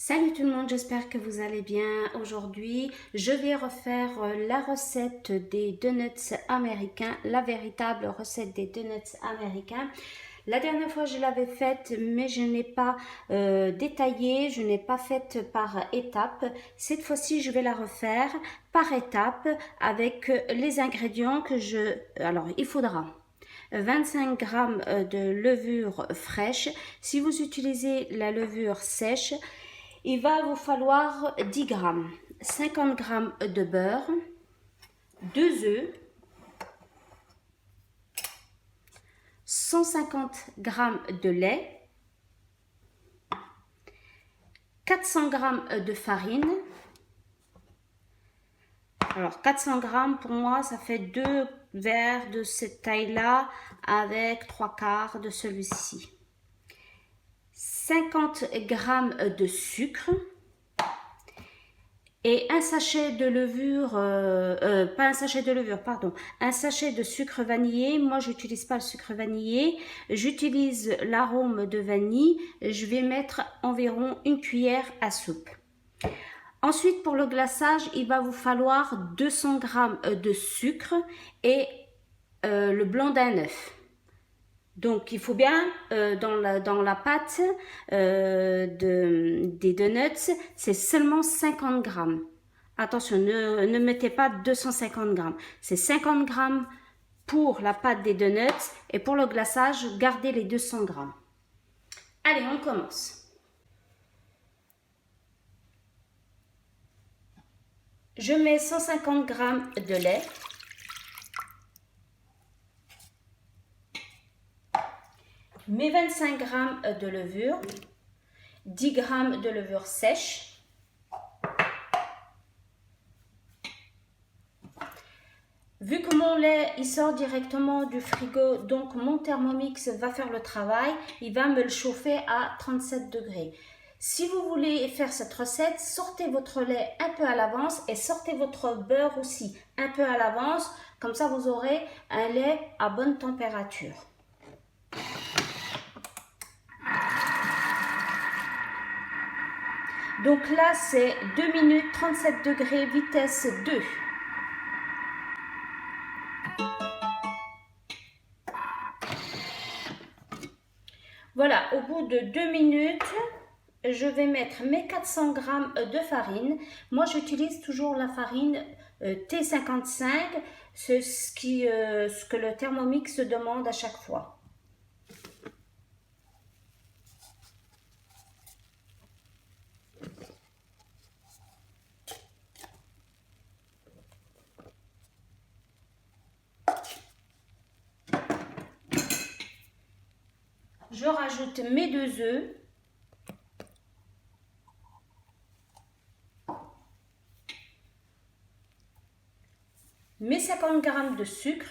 Salut tout le monde, j'espère que vous allez bien. Aujourd'hui, je vais refaire la recette des donuts américains, la véritable recette des donuts américains. La dernière fois, je l'avais faite, mais je n'ai pas détaillé, je n'ai pas faite par étapes. Cette fois-ci, je vais la refaire par étapes avec les ingrédients que je... Alors, il faudra 25 g de levure fraîche. Si vous utilisez la levure sèche, il va vous falloir 10 g, 50 g de beurre, 2 œufs, 150 g de lait, 400 g de farine. Alors 400 g pour moi, ça fait 2 verres de cette taille-là avec 3 quarts de celui-ci. 50 g de sucre et un sachet de levure, pas un sachet de levure, pardon, un sachet de sucre vanillé. Moi, j'utilise pas le sucre vanillé, j'utilise l'arôme de vanille. Je vais mettre environ une cuillère à soupe. Ensuite, pour le glaçage, il va vous falloir 200 g de sucre et le blanc d'un œuf. Donc, il faut bien, dans la pâte des donuts, c'est seulement 50 g. Attention, ne mettez pas 250 g. C'est 50 g pour la pâte des donuts et pour le glaçage, gardez les 200 g. Allez, on commence. Je mets 150 g de lait. Mes 25 g de levure, 10 g de levure sèche, vu que mon lait il sort directement du frigo, donc mon Thermomix va faire le travail, il va me le chauffer à 37 degrés. Si vous voulez faire cette recette, sortez votre lait un peu à l'avance et sortez votre beurre aussi un peu à l'avance, comme ça vous aurez un lait à bonne température. Donc là, c'est 2 minutes 37 degrés, vitesse 2. Voilà, au bout de 2 minutes, je vais mettre mes 400 g de farine. Moi, j'utilise toujours la farine T55, c'est ce que le Thermomix demande à chaque fois. Je rajoute mes 2 œufs. Mes 50 g de sucre.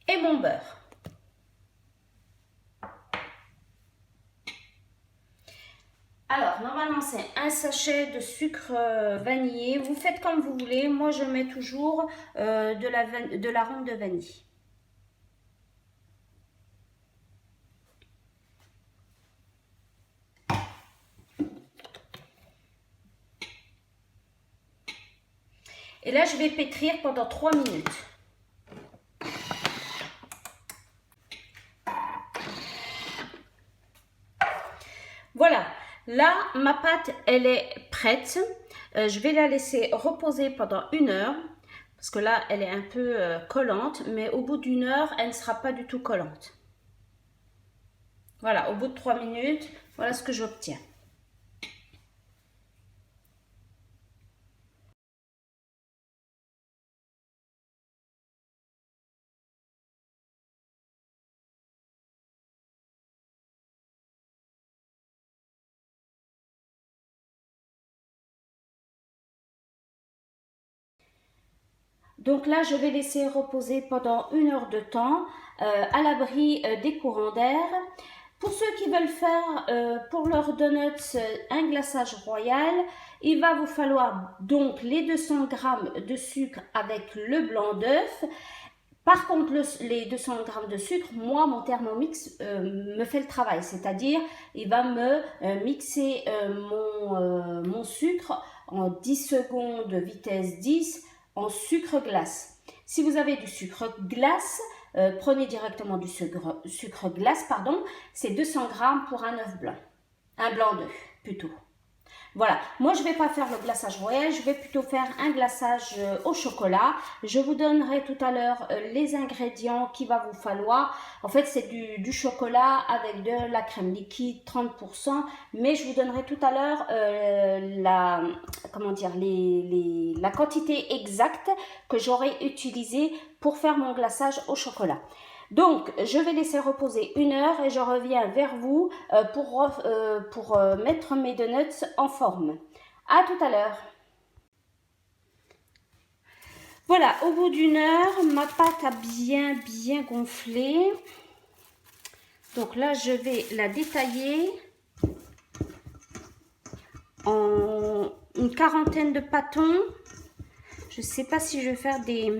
Et mon beurre. Alors, normalement, c'est un sachet de sucre vanillé. Vous faites comme vous voulez. Moi, je mets toujours de l'arôme de vanille. Et là, je vais pétrir pendant 3 minutes. Voilà, là, ma pâte, elle est prête. Je vais la laisser reposer pendant 1 heure. Parce que là, elle est un peu collante. Mais au bout d'1 heure, elle ne sera pas du tout collante. Voilà, au bout de 3 minutes, voilà ce que j'obtiens. Donc là, je vais laisser reposer pendant 1 heure de temps à l'abri des courants d'air. Pour ceux qui veulent faire pour leurs donuts un glaçage royal, il va vous falloir donc les 200 g de sucre avec le blanc d'œuf. Par contre, les 200 grammes de sucre, moi, mon Thermomix me fait le travail. C'est-à-dire, il va me mixer mon sucre en 10 secondes, vitesse 10, en sucre glace. Si vous avez du sucre glace, prenez directement du sucre glace, pardon. C'est 200 grammes pour un œuf blanc. Un blanc d'œuf, plutôt. Voilà, moi je ne vais pas faire le glaçage royal, je vais plutôt faire un glaçage au chocolat. Je vous donnerai tout à l'heure les ingrédients qu'il va vous falloir. En fait, c'est du chocolat avec de la crème liquide, 30%. Mais je vous donnerai tout à l'heure la quantité exacte que j'aurai utilisée pour faire mon glaçage au chocolat. Donc, je vais laisser reposer 1 heure et je reviens vers vous pour mettre mes donuts en forme. À tout à l'heure. Voilà, au bout d'1 heure, ma pâte a bien gonflé. Donc là, je vais la détailler en une quarantaine de pâtons. Je ne sais pas si je vais faire des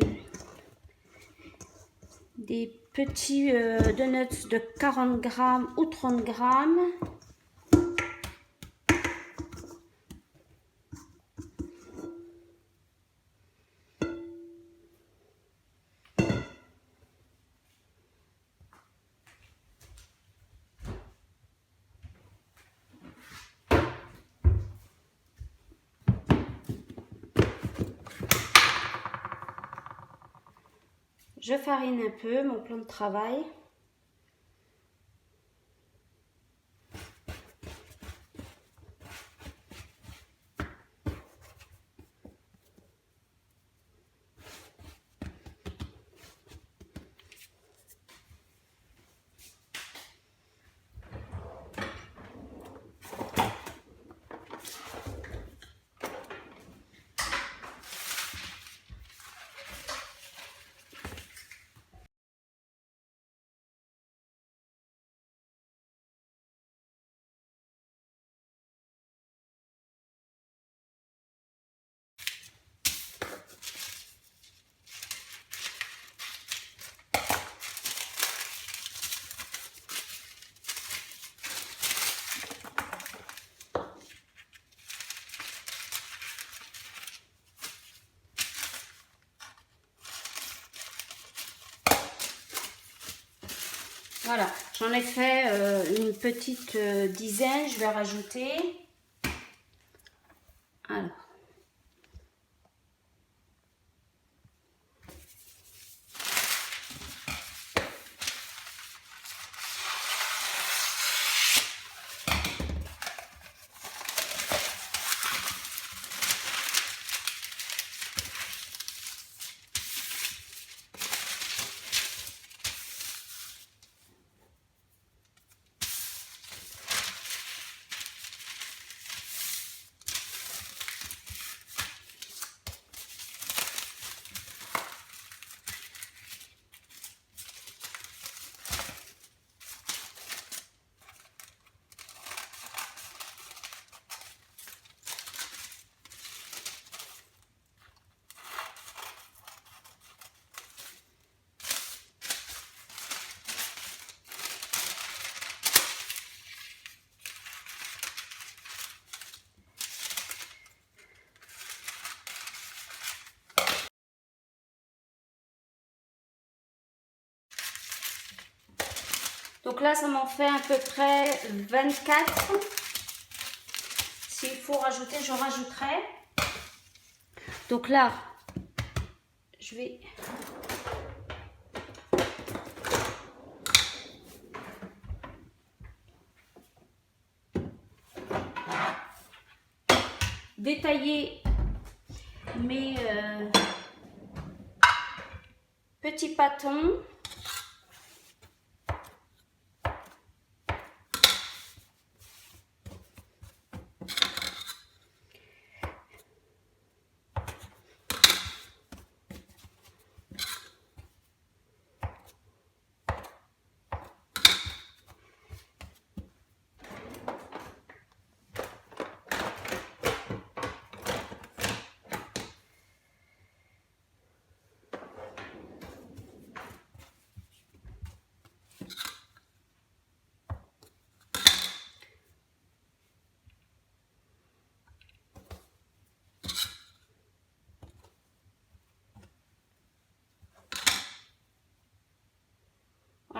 petits donuts de 40 grammes ou 30 grammes. Je farine un peu mon plan de travail. Voilà, j'en ai fait une petite dizaine, je vais rajouter. Alors. Donc là, ça m'en fait à peu près 24. S'il faut rajouter, je rajouterai. Donc là, je vais... détailler mes petits pâtons.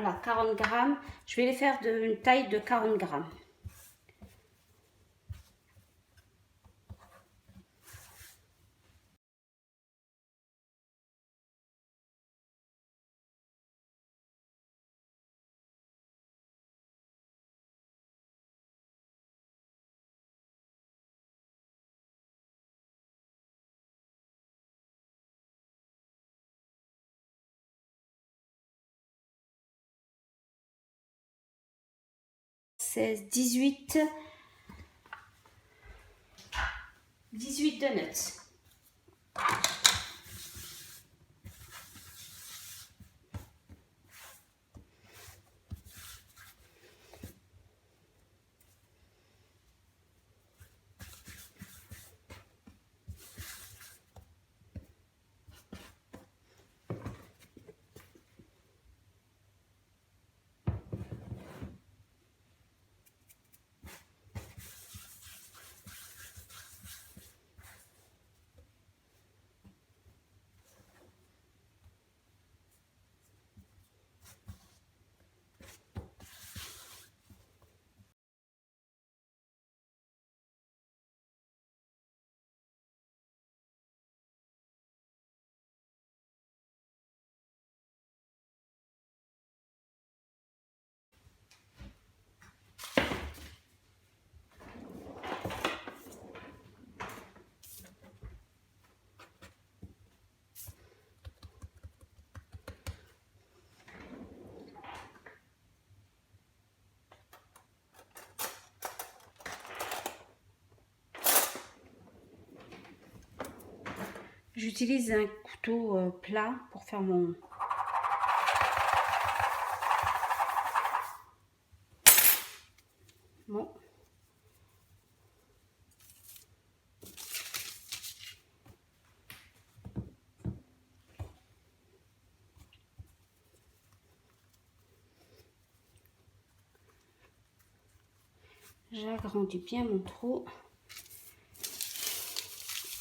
Voilà, 40 grammes. Je vais les faire d'une taille de 40 grammes. C'est 18 donuts. J'utilise un couteau plat pour faire mon... Bon. J'agrandis bien mon trou.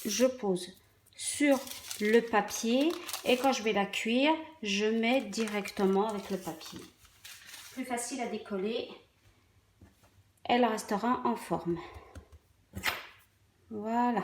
Je pose sur le papier et quand je vais la cuire, je mets directement avec le papier. Plus facile à décoller. Elle restera en forme. Voilà.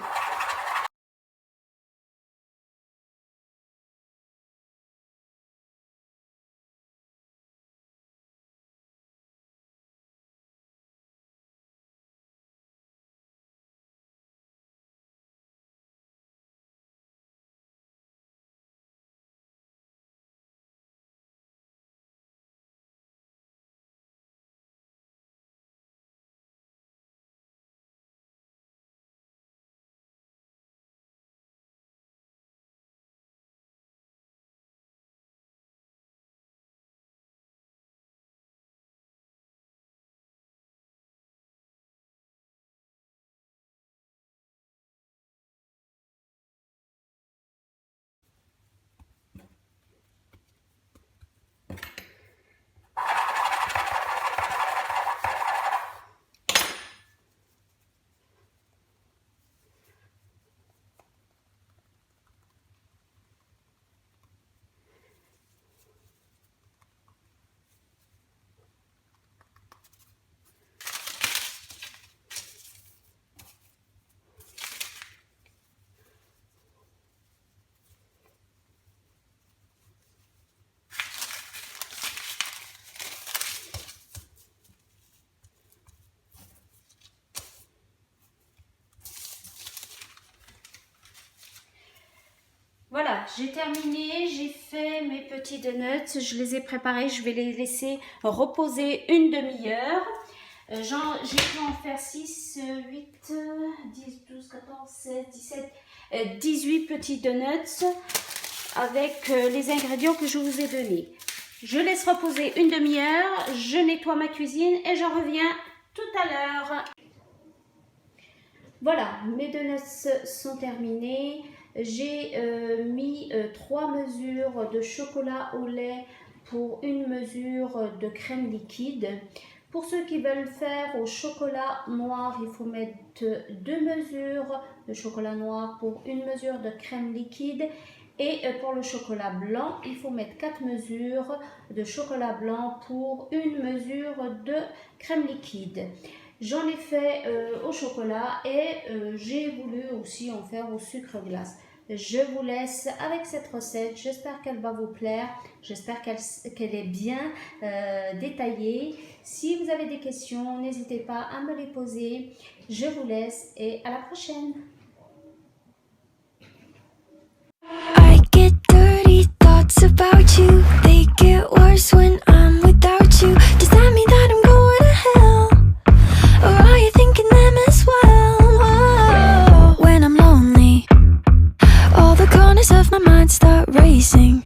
Voilà, j'ai terminé, j'ai fait mes petits donuts, je les ai préparés, je vais les laisser reposer une demi-heure. J'ai pu en faire 6, 8, 10, 12, 14, 16, 17, 18 petits donuts avec les ingrédients que je vous ai donnés. Je laisse reposer une demi-heure, je nettoie ma cuisine et je reviens tout à l'heure. Voilà, mes donuts sont terminés. J'ai mis 3 mesures de chocolat au lait pour une mesure de crème liquide. Pour ceux qui veulent faire au chocolat noir, il faut mettre 2 mesures de chocolat noir pour une mesure de crème liquide. Et pour le chocolat blanc, il faut mettre 4 mesures de chocolat blanc pour une mesure de crème liquide. J'en ai fait au chocolat et j'ai voulu aussi en faire au sucre glace. Je vous laisse avec cette recette, j'espère qu'elle va vous plaire, j'espère qu'elle est bien détaillée. Si vous avez des questions, n'hésitez pas à me les poser. Je vous laisse et à la prochaine. I get dirty thoughts about you. They get worse when I'm without you. Does that mean that I'm going to hell? Or are you thinking them as well? Whoa. When I'm lonely, all the corners of my mind start racing.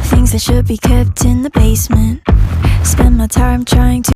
Things that should be kept in the basement. Spend my time trying to